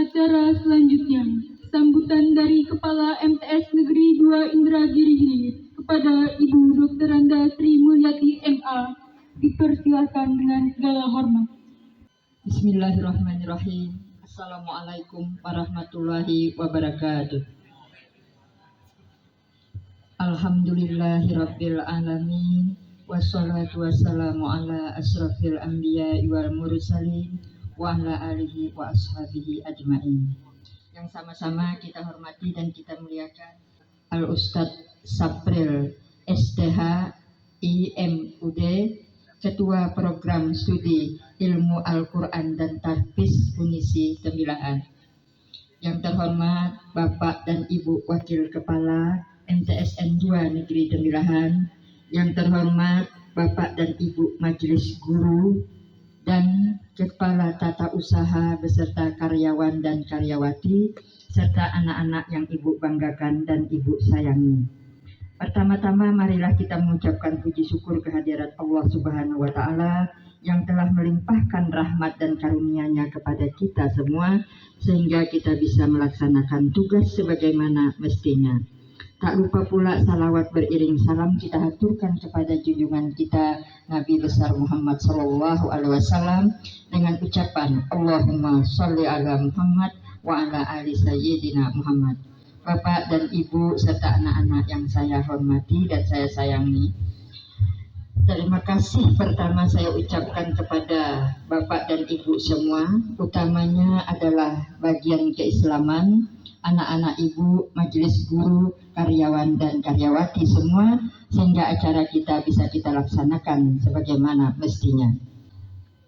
Acara selanjutnya, sambutan dari Kepala MTS Negeri 2 Indragiri Hilir kepada Ibu Dr. Randa Sri Mulyati MA. Dipersilakan dengan segala hormat. Bismillahirrahmanirrahim. Assalamualaikum warahmatullahi wabarakatuh. Alhamdulillahirabbil alamin. Wassalatu wassalamu ala asrafil anbiya'i wal mursalin wa ala alihi wa ashabihi ajmain. Yang sama-sama kita hormati dan kita muliakan Al Ustadz Sapril STH IMUD, Ketua Program Studi Ilmu Al-Quran dan Tarbiz Unisi Tembilahan. Yang terhormat Bapak dan Ibu Wakil Kepala MTSN 2 Negeri Tembilahan, yang terhormat Bapak dan Ibu Majelis Guru dan Kepala Tata Usaha beserta karyawan dan karyawati, serta anak-anak yang Ibu banggakan dan Ibu sayangi. Pertama-tama marilah kita mengucapkan puji syukur kehadirat Allah Subhanahu wa Ta'ala yang telah melimpahkan rahmat dan karunia-Nya kepada kita semua sehingga kita bisa melaksanakan tugas sebagaimana mestinya. Tak lupa pula salawat beriring salam kita haturkan kepada junjungan kita Nabi besar Muhammad Sallallahu Alaihi Wasallam dengan ucapan Allahumma sholli ala Muhammad wa ala ali sayyidina Muhammad. Bapak dan Ibu serta anak-anak yang saya hormati dan saya sayangi, terima kasih pertama saya ucapkan kepada Bapak dan Ibu semua, utamanya adalah bagian keislaman, anak-anak Ibu, majelis guru, karyawan dan karyawati semua, sehingga acara kita bisa kita laksanakan sebagaimana mestinya.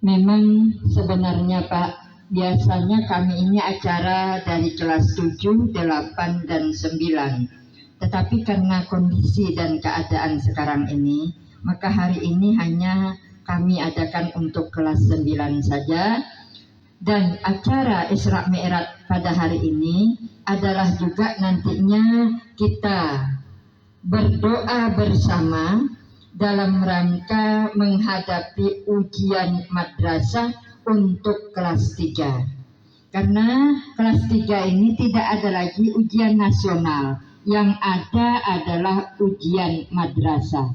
Memang sebenarnya Pak, biasanya kami ini acara dari kelas 7, 8, dan 9. Tetapi karena kondisi dan keadaan sekarang ini, maka hari ini hanya kami adakan untuk kelas 9 saja. Dan acara Isra Mi'raj pada hari ini adalah juga nantinya kita berdoa bersama dalam rangka menghadapi ujian madrasah untuk kelas 3. Karena kelas 3 ini tidak ada lagi ujian nasional, yang ada adalah ujian madrasah.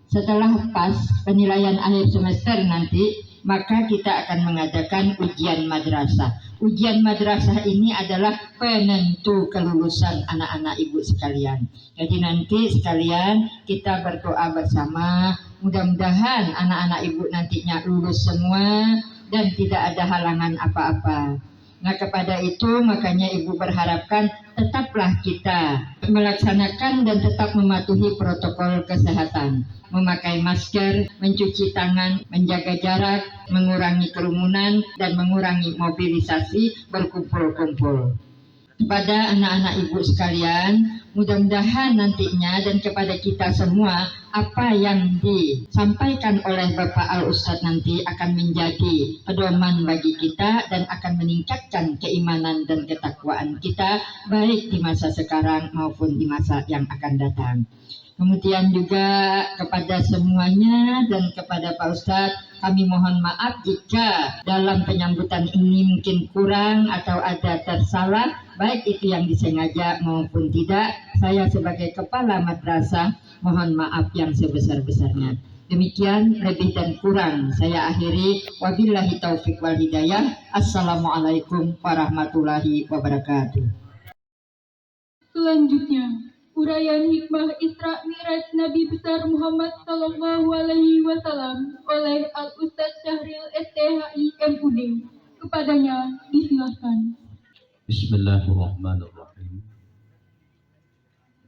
Setelah pas penilaian akhir semester nanti, maka kita akan mengadakan ujian madrasah. Ujian madrasah ini adalah penentu kelulusan anak-anak Ibu sekalian. Jadi nanti sekalian kita berdoa bersama, mudah-mudahan anak-anak Ibu nantinya lulus semua dan tidak ada halangan apa-apa. Nah, kepada itu makanya Ibu berharapkan tetaplah kita melaksanakan dan tetap mematuhi protokol kesehatan, memakai masker, mencuci tangan, menjaga jarak, mengurangi kerumunan dan mengurangi mobilisasi berkumpul-kumpul. Kepada anak-anak Ibu sekalian, mudah-mudahan nantinya dan kepada kita semua, apa yang disampaikan oleh Bapak Al-Ustadz nanti akan menjadi pedoman bagi kita dan akan meningkatkan keimanan dan ketakwaan kita, baik di masa sekarang maupun di masa yang akan datang. Kemudian juga kepada semuanya dan kepada Pak Ustadz, kami mohon maaf jika dalam penyambutan ini mungkin kurang atau ada tersalah, baik itu yang disengaja maupun tidak. Saya sebagai kepala madrasah mohon maaf yang sebesar-besarnya. Demikian lebih dan kurang saya akhiri. Wabillahi taufik wal hidayah. Assalamualaikum warahmatullahi wabarakatuh. Selanjutnya, uraian hikmah Isra Mi'raj Nabi besar Muhammad Sallallahu Alaihi Wasallam oleh Al Ustadz Syahril STHI MUD. Kepadanya disilahkan. Bismillahirrahmanirrahim.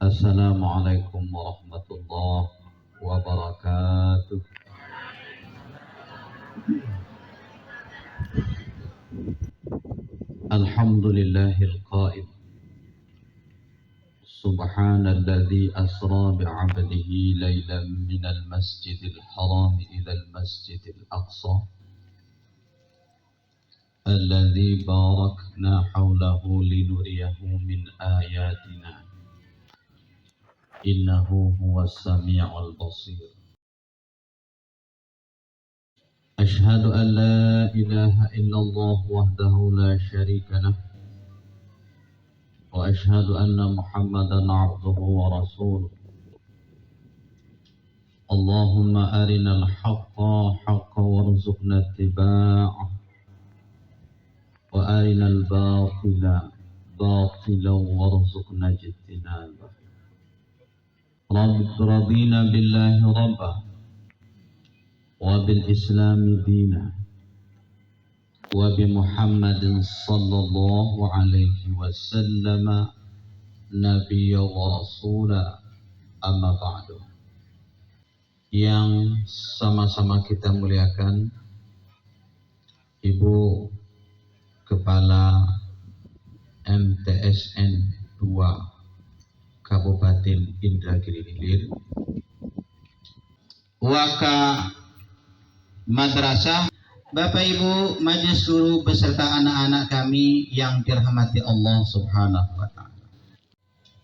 Assalamualaikum warahmatullahi wabarakatuh. Alhamdulillahil qaid. Subhanalladzi asra bi'abdihi laylan minal masjidil haram ilal masjidil aqsa alladzi barakna hawlahu linuriyahu min ayatina innahu huwas sami'ul basir. Ashhadu an la ilaha illallah wahdahu la syarika lah وأشهد أن محمدا عبده ورسوله اللهم أرنا الحق حقا وارزقنا اتباعه وأرنا الباطل باطلا وارزقنا اجتنابه رضينا بالله ربا وبالإسلام دينا وبمحمد صلى الله عليه وسلم نبيا ورسولا أما بعد. Yang sama-sama kita muliakan Ibu Kepala MTSN 2 Kabupaten Indragiri Hilir, Waka Madrasah, Bapak Ibu Majelis Guru beserta anak-anak kami yang dirahmati Allah Subhanahu wa Ta'ala.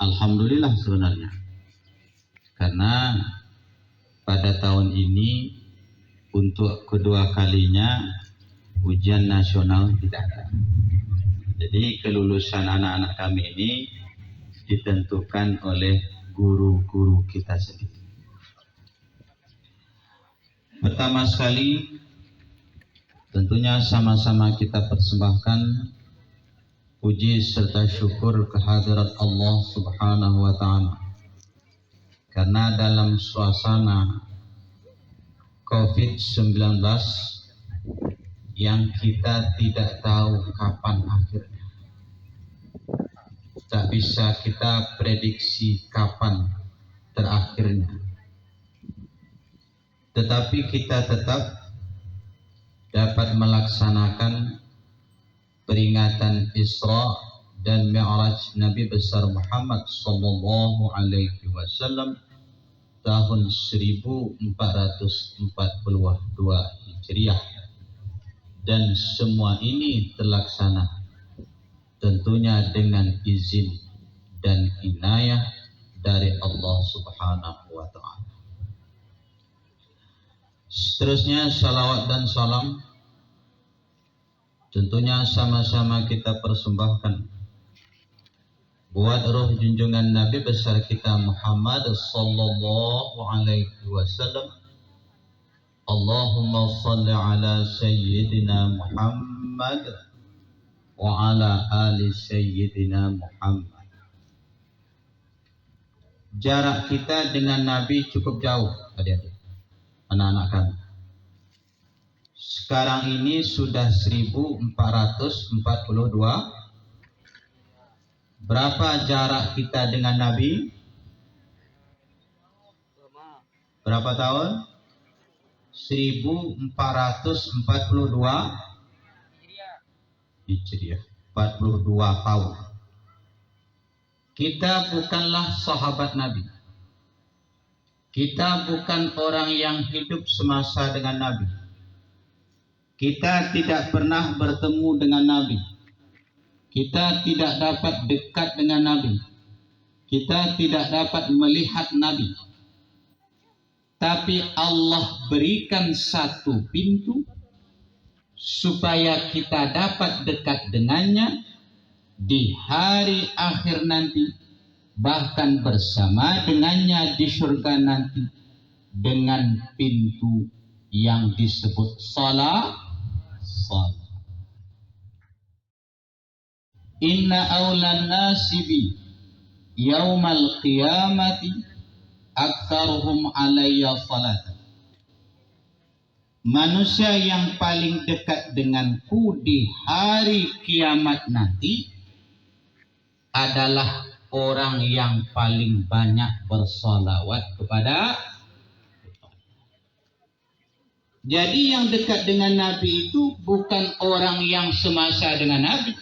Alhamdulillah sebenarnya, karena pada tahun ini untuk kedua kalinya ujian nasional tidak ada. Jadi kelulusan anak-anak kami ini ditentukan oleh guru-guru kita sendiri. Pertama sekali, tentunya sama-sama kita persembahkan puji serta syukur kehadirat Allah Subhanahu wa Ta'ala. Karena dalam suasana COVID-19 yang kita tidak tahu kapan akhirnya, tak bisa kita prediksi kapan terakhirnya, tetapi kita tetap dapat melaksanakan peringatan Isra dan Mi'raj Nabi besar Muhammad sallallahu alaihi wasallam tahun 1442 Hijriah, dan semua ini terlaksana tentunya dengan izin dan inayah dari Allah Subhanahu wa Ta'ala. Seterusnya salawat dan salam tentunya sama-sama kita persembahkan buat roh junjungan Nabi besar kita Muhammad sallallahu alaihi wasallam. Allahumma salli ala sayyidina Muhammad wa ala ali sayyidina Muhammad. Jarak kita dengan Nabi cukup jauh, adik-adik, anak-anak kami. Sekarang ini sudah 1442. Berapa jarak kita dengan Nabi? Berapa tahun? 1442 Hijriah, 42 tahun. Kita bukanlah sahabat Nabi. Kita bukan orang yang hidup semasa dengan Nabi. Kita tidak pernah bertemu dengan Nabi. Kita tidak dapat dekat dengan Nabi. Kita tidak dapat melihat Nabi. Tapi Allah berikan satu pintu supaya kita dapat dekat dengannya di hari akhir nanti, bahkan bersama dengannya di surga nanti, dengan pintu yang disebut salat. Inna awlan nasi bi yaumal qiyamati aktsaruhum alayya salat. Manusia yang paling dekat denganku di hari kiamat nanti adalah orang yang paling banyak bersalawat kepada. Jadi yang dekat dengan Nabi itu bukan orang yang semasa dengan Nabi.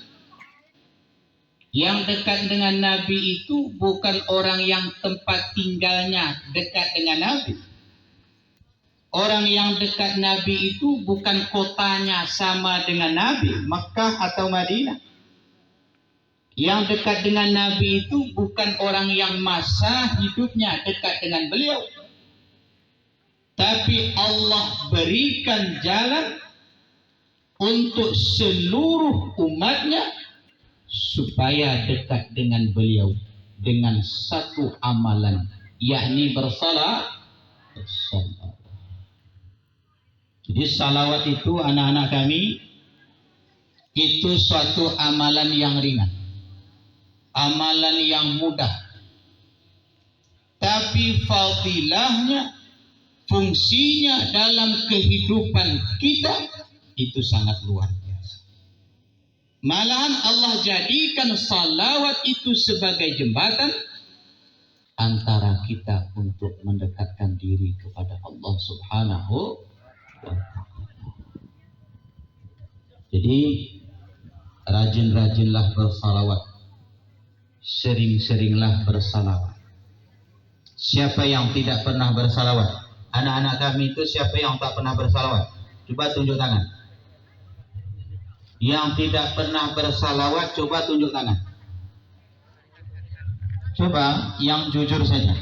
Yang dekat dengan Nabi itu bukan orang yang tempat tinggalnya dekat dengan Nabi. Orang yang dekat Nabi itu bukan kotanya sama dengan Nabi, Makkah atau Madinah. Yang dekat dengan Nabi itu bukan orang yang masa hidupnya dekat dengan beliau. Tapi Allah berikan jalan untuk seluruh umatnya supaya dekat dengan beliau dengan satu amalan, yakni bersalawat. Jadi salawat itu anak-anak kami itu suatu amalan yang ringan, amalan yang mudah, tapi fadilahnya, fungsinya dalam kehidupan kita itu sangat luar biasa. Malahan Allah jadikan salawat itu sebagai jembatan antara kita untuk mendekatkan diri kepada Allah Subhanahu wa Ta'ala. Jadi rajin-rajinlah bersalawat, sering-seringlah bersalawat. Siapa yang tidak pernah bersalawat? Anak-anak kami itu siapa yang tak pernah bersalawat? Coba tunjuk tangan. Yang tidak pernah bersalawat, coba tunjuk tangan. Coba yang jujur saja.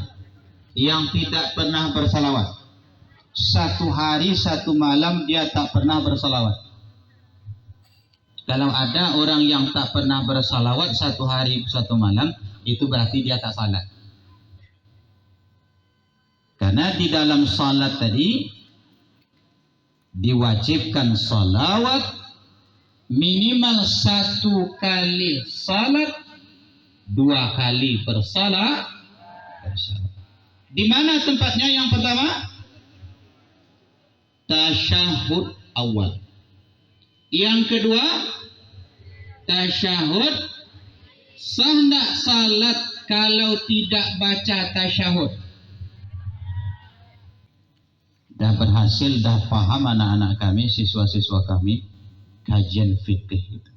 Yang tidak pernah bersalawat. Satu hari, satu malam dia tak pernah bersalawat. Kalau ada orang yang tak pernah bersalawat satu hari, satu malam, itu berarti dia tak salat. Karena di dalam salat tadi diwajibkan salawat minimal 1 kali salat, 2 kali bersalat. Di mana tempatnya? Yang pertama, tasyahud awal. Yang kedua, tasyahud. Sah tidak salat kalau tidak baca tasyahud? Dah berhasil, dah paham anak-anak kami, siswa-siswa kami kajian fikih itu.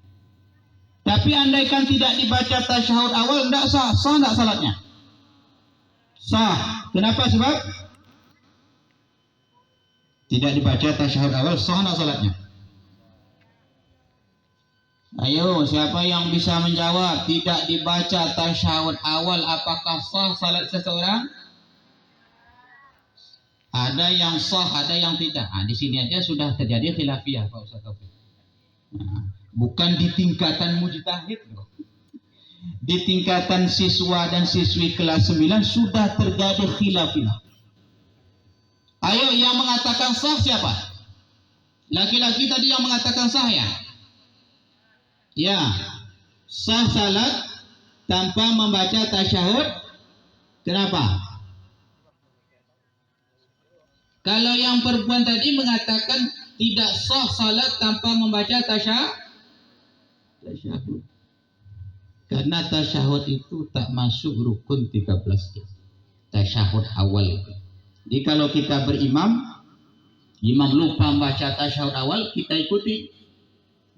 Tapi andaikan tidak dibaca tasyahud awal, tidak sah. Sah tidak salatnya? Sah. Kenapa? Sebab tidak dibaca tasyahud awal, sah tidak salatnya? Ayo, siapa yang bisa menjawab? Tidak dibaca tasyahud awal, apakah sah salat seseorang? Ada yang sah, ada yang tidak. Di sini aja sudah terjadi khilafiyah, Pak Ustaz Taufik. Bukan di tingkatan mujtahid loh. Di tingkatan siswa dan siswi kelas 9 sudah terjadi khilafiyah. Ayo, yang mengatakan sah siapa? Laki-laki tadi yang mengatakan sah ya? Ya, sah salat tanpa membaca tasyahud. Kenapa? Kalau yang perempuan tadi mengatakan tidak sah salat tanpa membaca tasyahud. Karena tasyahud itu tak masuk rukun 13. Tasyahud awal itu. Jadi kalau kita berimam, imam lupa membaca tasyahud awal, kita ikuti.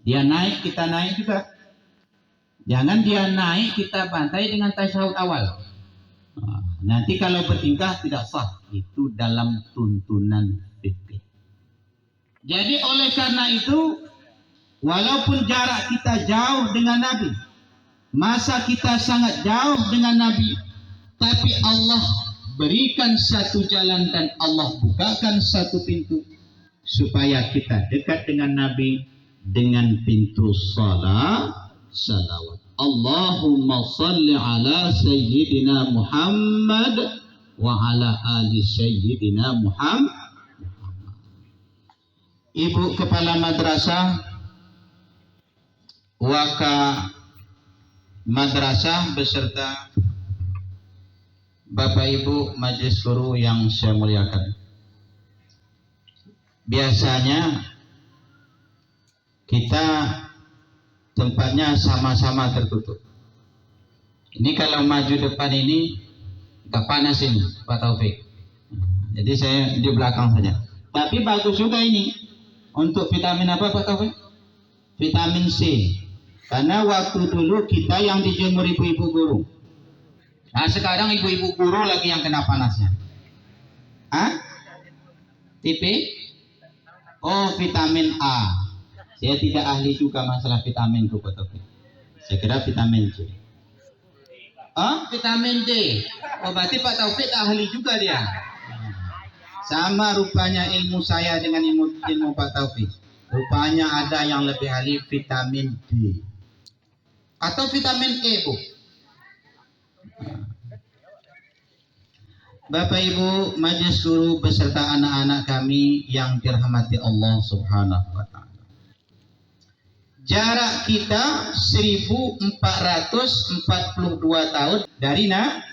Dia naik, kita naik juga. Jangan dia naik, kita bantai dengan tasyahud awal. Nanti kalau bertingkah tidak sah. Itu dalam tuntunan fikih. Jadi oleh karena itu, walaupun jarak kita jauh dengan Nabi, masa kita sangat jauh dengan Nabi, tapi Allah berikan satu jalan dan Allah bukakan satu pintu supaya kita dekat dengan Nabi dengan pintu salawat. Allahumma salli ala Sayyidina Muhammad wa ala ali Sayyidina Muhammad. Ibu Kepala Madrasah, Waka Madrasah beserta Bapak Ibu Majelis Guru yang saya muliakan. Biasanya kita tempatnya sama-sama tertutup. Ini kalau maju depan ini agak panas ini, Pak Taufik. Jadi saya di belakang saja. Tapi bagus juga ini. Untuk vitamin apa Pak Taufik? Vitamin C. Karena waktu dulu kita yang dijemur ibu-ibu guru. Nah sekarang ibu-ibu guru lagi yang kena panasnya. Tipe? Oh, vitamin A. Saya tidak ahli juga masalah vitamin itu Pak Taufik. Saya kira vitamin C. Vitamin D. Oh, berarti Pak Taufik ahli juga dia. Sama rupanya ilmu saya dengan ilmu Pak Taufik. Rupanya ada yang lebih ahli vitamin D. atau vitamin E, Bu? Bapak Ibu majelis guru beserta anak-anak kami yang dirahmati Allah Subhanahu wa taala. Jarak kita 1442 tahun dari Nabi.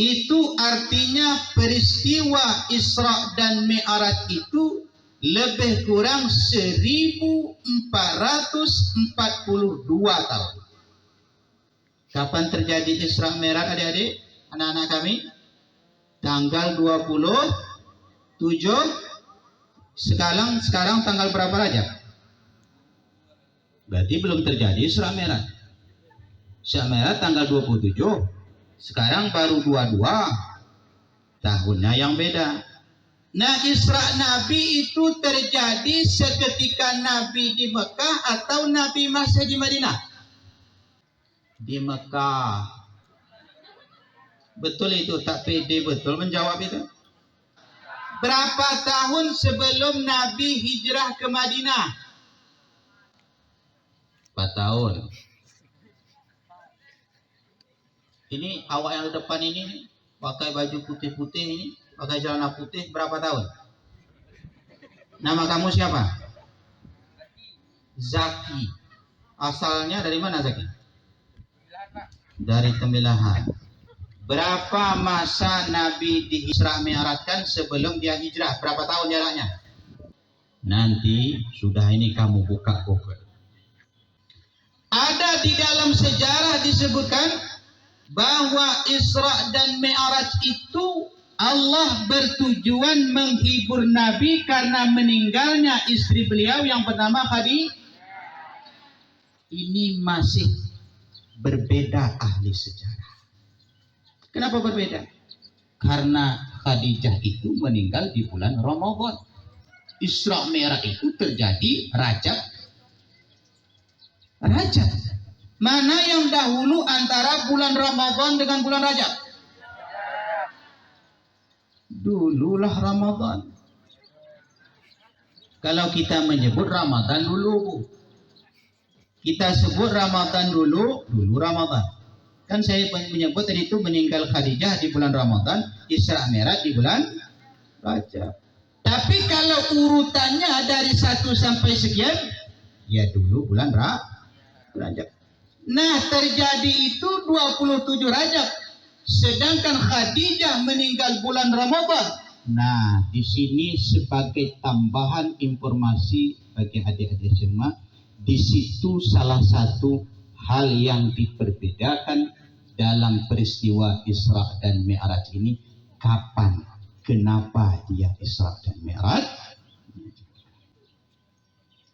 Itu artinya peristiwa Isra dan Mi'raj itu lebih kurang 1442 tahun. Kapan terjadi Isra Mi'raj adik-adik? Anak-anak kami? Tanggal 27. Sekarang tanggal berapa Rajab? Berarti belum terjadi Isra Mi'raj. Isra Mi'raj tanggal 27. Sekarang baru 22. Tahunnya yang beda. Nah, Isra Nabi itu terjadi seketika Nabi di Mekah atau Nabi masih di Madinah? Di Mekah. Betul itu, tak pede betul menjawab itu. Berapa tahun sebelum Nabi hijrah ke Madinah? 4 tahun. Ini awak yang depan ini pakai baju putih-putih ini, pakai celana putih, berapa tahun? Nama kamu siapa? Zaki. Asalnya dari mana Zaki? Dari Temilahan. Berapa masa Nabi di Isra Mi'rajkan sebelum dia hijrah? Berapa tahun jaraknya? Nanti sudah ini kamu buka Google. Ada di dalam sejarah disebutkan bahwa Isra dan Mi'raj itu Allah bertujuan menghibur Nabi karena meninggalnya istri beliau yang bernama Khadijah. Ini masih berbeda ahli sejarah. Kenapa berbeda? Karena Khadijah itu meninggal di bulan Ramadan. Isra Mi'raj itu terjadi Rajab. Mana yang dahulu antara bulan Ramadan dengan bulan Rajab? Dululah Ramadan. Kalau kita menyebut Ramadan dulu, Bu. Kita sebut Ramadan dulu Ramadan. Kan saya menyebut tadi itu meninggal Khadijah di bulan Ramadan, Isra Mi'raj di bulan Rajab. Tapi kalau urutannya dari 1 sampai sekian, ya dulu bulan Rajab. Nah, terjadi itu 27 Rajab. Sedangkan Khadijah meninggal bulan Ramadan. Nah, di sini sebagai tambahan informasi bagi adik-adik semua, di situ salah satu hal yang diperbedakan dalam peristiwa Isra dan Mi'raj ini. Kapan, kenapa dia Isra dan Mi'raj?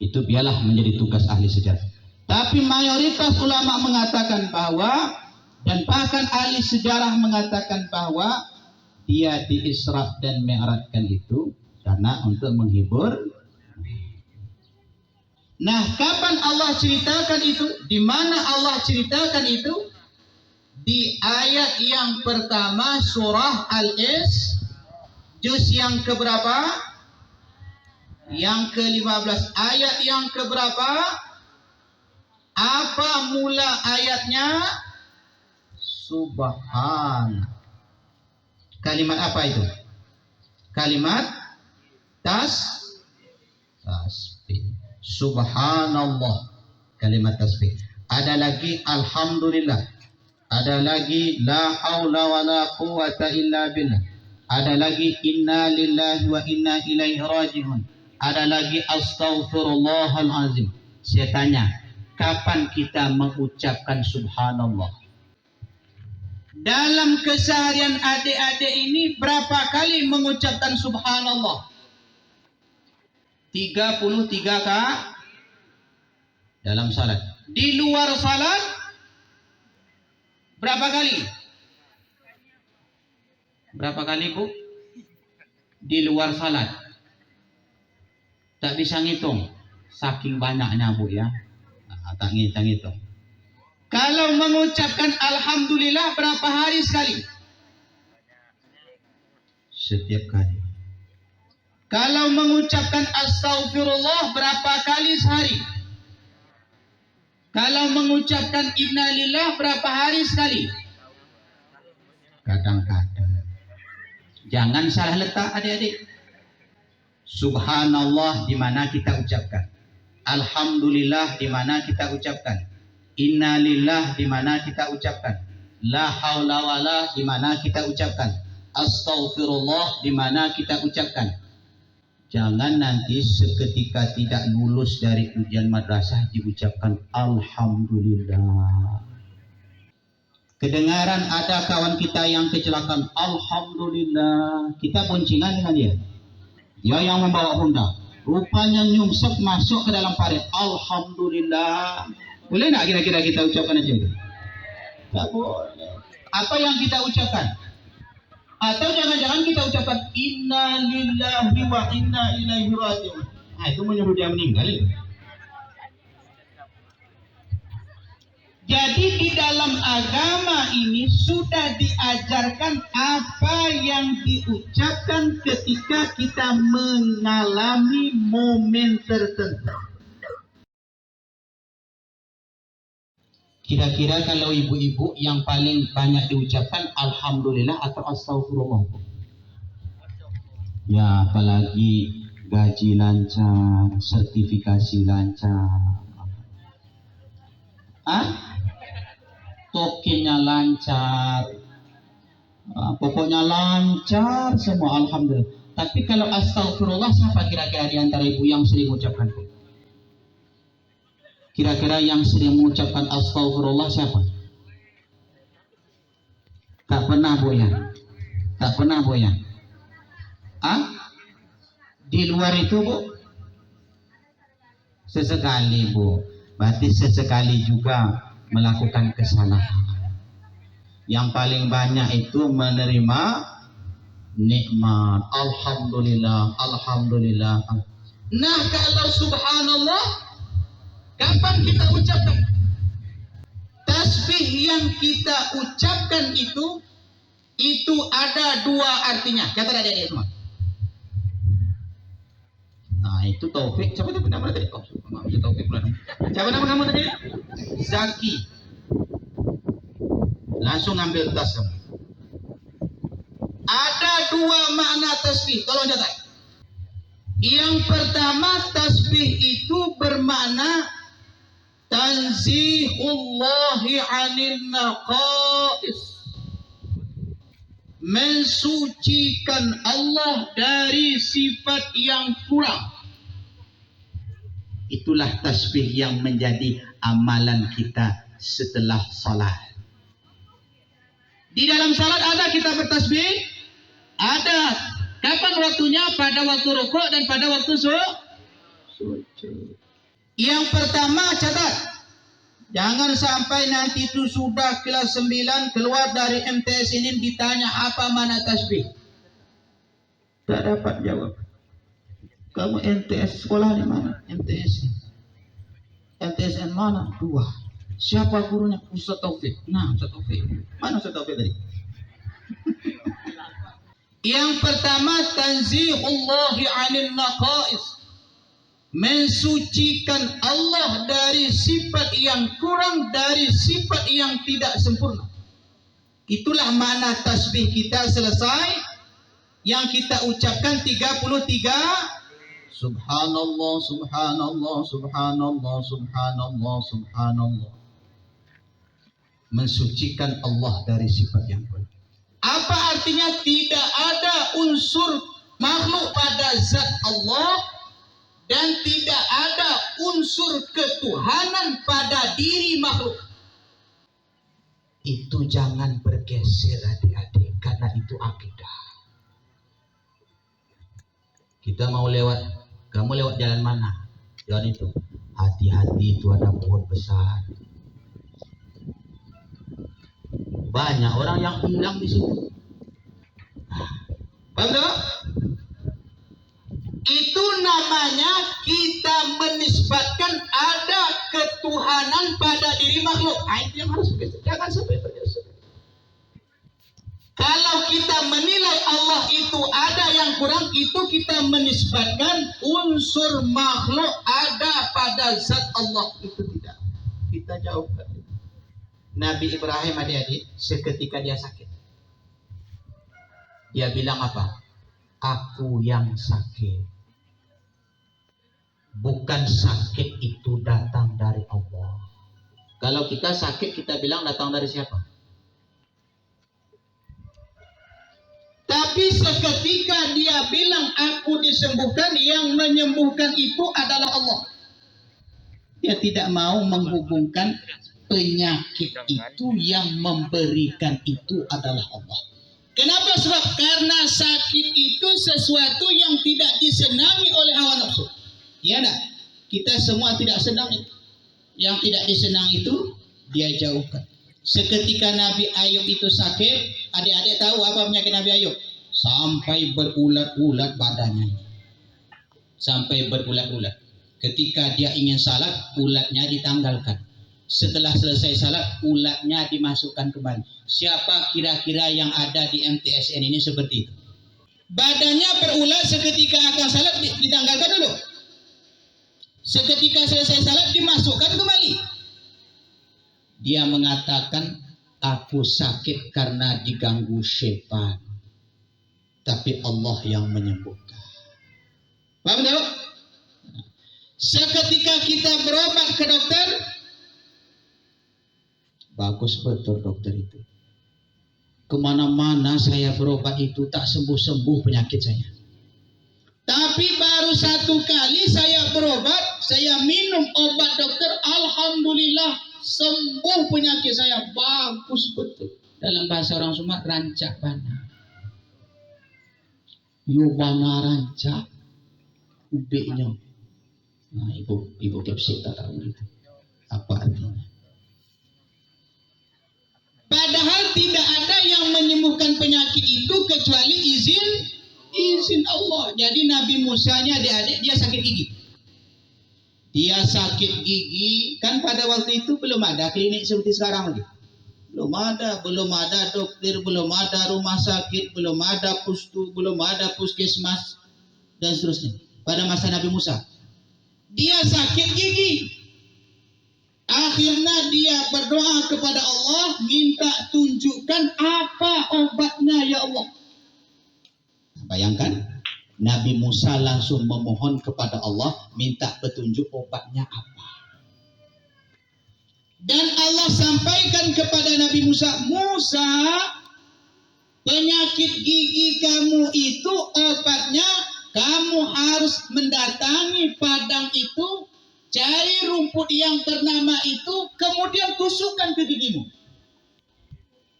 Itu biarlah menjadi tugas ahli sejarah. Tapi mayoritas ulama mengatakan bahwa, dan bahkan ahli sejarah mengatakan bahwa dia di Isra dan Mi'rajkan itu karena untuk menghibur. Nah, kapan Allah ceritakan itu? Di mana Allah ceritakan itu? Di ayat yang pertama surah Al-Isra, juz yang keberapa? Yang ke-15. Ayat yang keberapa? Apa mula ayatnya? Subhan. Kalimat apa itu? Kalimat tasbih. Subhanallah. Kalimat tasbih. Ada lagi alhamdulillah. Ada lagi la haula wala quwata illa billah. Ada lagi inna lillahi wa inna ilaihi raji'un. Ada lagi astaghfirullahal azim. Saya tanya, kapan kita mengucapkan subhanallah? Dalam keseharian adik-adik ini berapa kali mengucapkan subhanallah? 33 kali dalam salat. Di luar salat berapa kali? Berapa kali, Bu? Di luar salat. Tak bisa ngitung. Saking banyaknya, Bu, ya. Tak ngitung. Kalau mengucapkan alhamdulillah berapa hari sekali? Setiap kali. Kalau mengucapkan astaghfirullah berapa kali sehari? Kalau mengucapkan innalillah berapa hari sekali? Kadang-kadang. Jangan salah letak adik-adik. Subhanallah di mana kita ucapkan. Alhamdulillah di mana kita ucapkan. Innalillah di mana kita ucapkan. La haula wala di mana kita ucapkan. Astaghfirullah di mana kita ucapkan. Jangan nanti seketika tidak lulus dari ujian madrasah diucapkan alhamdulillah. Kedengaran ada kawan kita yang kecelakaan, alhamdulillah. Kita boncengan dengan dia. Dia yang membawa Honda. Rupanya nyungsep masuk ke dalam parit. Alhamdulillah. Boleh tak kira-kira kita ucapkan aja? Tak boleh. Apa yang kita ucapkan? Atau jangan-jangan kita ucapkan inna lillahi wa inna ilaihi raji'un. Nah, itu menyuruh dia meninggal. Jadi di dalam agama ini sudah diajarkan apa yang diucapkan ketika kita mengalami momen tertentu. Kira-kira kalau ibu-ibu yang paling banyak diucapkan alhamdulillah atau astagfirullah? Ya, apalagi gaji lancar, sertifikasi lancar. Tokennya lancar. Pokoknya lancar semua, alhamdulillah. Tapi kalau astagfirullah, siapa kira-kira di antara ibu yang sering mengucapkan? Kira-kira yang sering mengucapkan astagfirullah siapa? Tak pernah boyan. Tak pernah boyan. Di luar itu bu? Sesekali bu. Berarti sesekali juga melakukan kesalahan. Yang paling banyak itu menerima nikmat. Alhamdulillah, alhamdulillah. Nah kalau subhanallah, kapan kita ucapkan? Tasbih yang kita ucapkan itu ada dua artinya. Catat adik-adik semua. Nah itu Taufik. Siapa nama tadi? Oh, Taufik pula. Siapa nama kamu tadi? Zaki. Langsung ambil tas kamu. Ada dua makna tasbih. Tolong catat. Yang pertama, tasbih itu bermakna tanzihullahi 'anil naqais. Mensucikan Allah dari sifat yang kurang. Itulah tasbih yang menjadi amalan kita setelah salat. Di dalam salat ada kita bertasbih? Ada. Kapan waktunya? Pada waktu rukuk dan pada waktu sujud. Yang pertama catat. Jangan sampai nanti itu sudah kelas 9 keluar dari MTS ini ditanya apa mana tasbih. Tak dapat jawab. Kamu MTS sekolah di mana? MTS. MTSN mana? 2. Siapa gurunya? Ustaz Taufik. Nah, Ustaz Taufik. Mana Ustaz Taufik tadi? Yang pertama, tanzihullahi 'anil naqais. Mensucikan Allah dari sifat yang kurang, dari sifat yang tidak sempurna. Itulah makna tasbih kita selesai. Yang kita ucapkan 33. Subhanallah, subhanallah, subhanallah, subhanallah, subhanallah. Mensucikan Allah dari sifat yang kurang. Apa artinya? Tidak ada unsur makhluk pada zat Allah dan tidak ada unsur ketuhanan pada diri makhluk. Itu jangan bergeser adik-adik, karena itu akidah. Kita mau lewat, kamu lewat jalan mana? Jalan itu. Hati-hati, itu ada pohon besar. Banyak orang yang hilang di situ. Paham tak? Itu namanya kita menisbatkan ada ketuhanan pada diri makhluk. Itu yang harus begitu. Jangan sampai tergeser. Kalau kita menilai Allah itu ada yang kurang, itu kita menisbatkan unsur makhluk ada pada zat Allah. Itu tidak. Itu kita jauhkan. Nabi Ibrahim adik-adik, seketika dia sakit, dia bilang apa? Aku yang sakit. Bukan sakit itu datang dari Allah. Kalau kita sakit, kita bilang datang dari siapa? Tapi seketika dia bilang aku disembuhkan, yang menyembuhkan itu adalah Allah. Dia tidak mau menghubungkan penyakit itu, yang memberikan itu adalah Allah. Kenapa? Sebab karena sakit itu sesuatu yang tidak disenangi oleh hawa nafsu. Ya enggak? Kita semua tidak senang itu. Yang tidak disenang itu dia jauhkan. Seketika Nabi Ayub itu sakit, adik-adik tahu apa penyakit Nabi Ayub? Sampai berulat-ulat badannya. Sampai berulat-ulat. Ketika dia ingin salat, ulatnya ditanggalkan. Setelah selesai salat, ulatnya dimasukkan kembali. Siapa kira-kira yang ada di MTSN ini seperti itu? Badannya berulat, seketika akan salat ditanggalkan dulu. Seketika selesai salat dimasukkan kembali. Dia mengatakan, aku sakit karena diganggu syaitan. Tapi Allah yang menyembuhkan. Paham tak? Seketika kita berobat ke dokter, bagus betul dokter itu. Kemana-mana saya berobat itu tak sembuh-sembuh penyakit saya. Tapi baru satu kali saya berobat, saya minum obat dokter, alhamdulillah sembuh penyakit saya. Bagus betul. Dalam bahasa orang Sumatera, rancak bana. Yo bana rancak. Ubeknya. Nah, ibu kepsik tak tahu itu. Apa artinya? Padahal tidak ada yang menyembuhkan penyakit itu kecuali izin Allah. Jadi Nabi Musa-nya adik-adik, dia sakit gigi. Dia sakit gigi, kan pada waktu itu belum ada klinik seperti sekarang lagi. Belum ada dokter, belum ada rumah sakit, belum ada pustu, belum ada puskesmas, dan seterusnya. Pada masa Nabi Musa, dia sakit gigi. Akhirnya dia berdoa kepada Allah, minta tunjukkan apa obatnya ya Allah. Bayangkan, Nabi Musa langsung memohon kepada Allah, minta petunjuk obatnya apa. Dan Allah sampaikan kepada Nabi Musa, Musa, penyakit gigi kamu itu obatnya, kamu harus mendatangi padang itu, cari rumput yang bernama itu, kemudian tusukkan ke gigimu.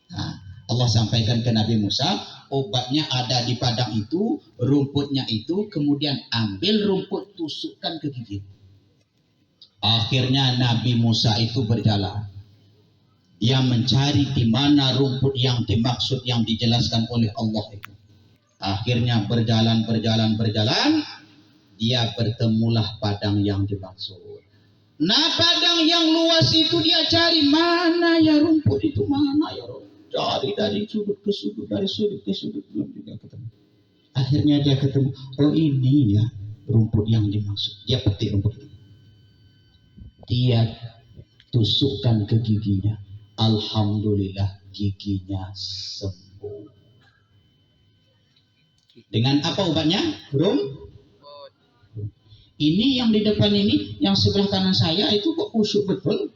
Nah, Allah sampaikan ke Nabi Musa, obatnya ada di padang itu, rumputnya itu, kemudian ambil rumput, tusukkan ke gigi. Akhirnya Nabi Musa itu berjalan. Dia mencari di mana rumput yang dimaksud, yang dijelaskan oleh Allah itu. Akhirnya berjalan, dia bertemulah padang yang dimaksud. Nah, padang yang luas itu dia cari, mana ya rumput itu, mana ya rumput. Cari dari sudut ke sudut, dari sudut ke sudut, belum juga ketemu. Akhirnya dia ketemu, oh ini ya rumput yang dimaksud. Dia petik rumput itu. Dia tusukkan ke giginya. Alhamdulillah giginya sembuh. Dengan apa obatnya? Ini yang di depan ini, yang sebelah kanan saya itu kok kusuk betul.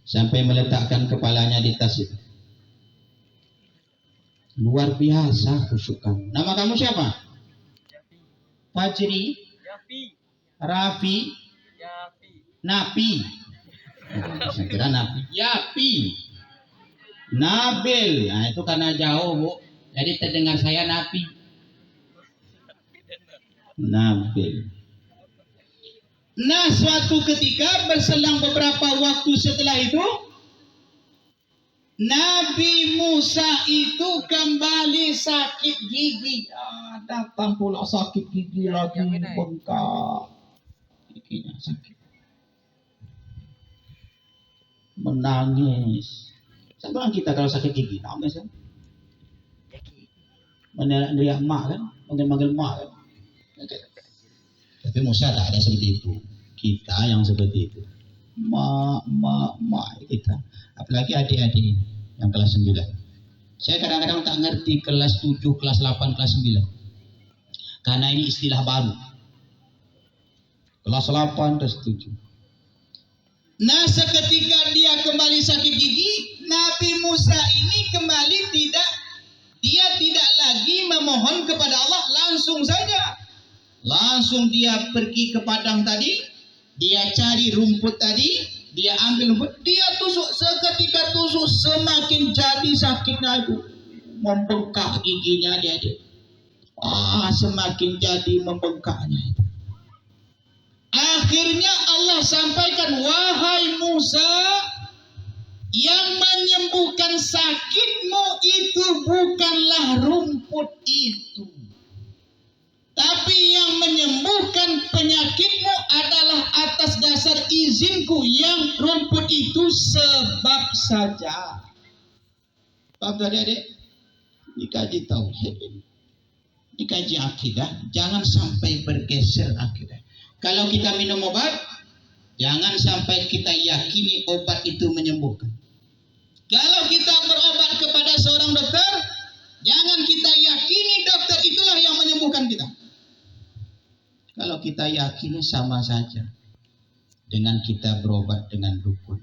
Sampai meletakkan kepalanya di tas itu. Luar biasa kusukan. Nama kamu siapa? Fajri? Rafi? Napi? Saya kira Napi. Yapi? Nabil. Nah itu karena jauh Bu. Jadi terdengar saya Napi. Nabil. Nah suatu ketika berselang beberapa waktu setelah itu, Nabi Musa itu kembali sakit gigi. Datang pula sakit gigi lagi, bengkak. Giginya sakit. Menangis. Sama kita kalau sakit gigi, nangis kan? Meneriak mak kan? Manggil mak kan? Tapi Musa tak ada seperti itu. kita yang seperti itu. Ma kita. Apalagi adik-adik ini yang kelas 9. Saya kadang-kadang tak ngerti kelas 7, kelas 8, kelas 9. Karena ini istilah baru. Kelas 8, kelas 7. Nah, seketika dia kembali sakit gigi, Nabi Musa ini kembali dia tidak lagi memohon kepada Allah langsung saja. Langsung dia pergi ke padang tadi, dia cari rumput tadi, dia ambil rumput, dia tusuk. Seketika tusuk semakin jadi sakitnya itu, membengkak giginya dia. Semakin jadi membengkaknya itu. Akhirnya Allah sampaikan, wahai Musa, yang menyembuhkan sakitmu itu bukanlah rumput itu, tapi yang menyembuhkan penyakitmu adalah atas dasar izinku, yang rumput itu sebab saja. Bapak adik-adik, dikaji tauhid ini, dikaji akidah, jangan sampai bergeser akidah. Kalau kita minum obat, jangan sampai kita yakini obat itu menyembuhkan. Kalau kita berobat kepada seorang dokter, jangan kita yakini dokter itulah yang menyembuhkan kita. Kalau kita yakini sama saja dengan kita berobat dengan dukun.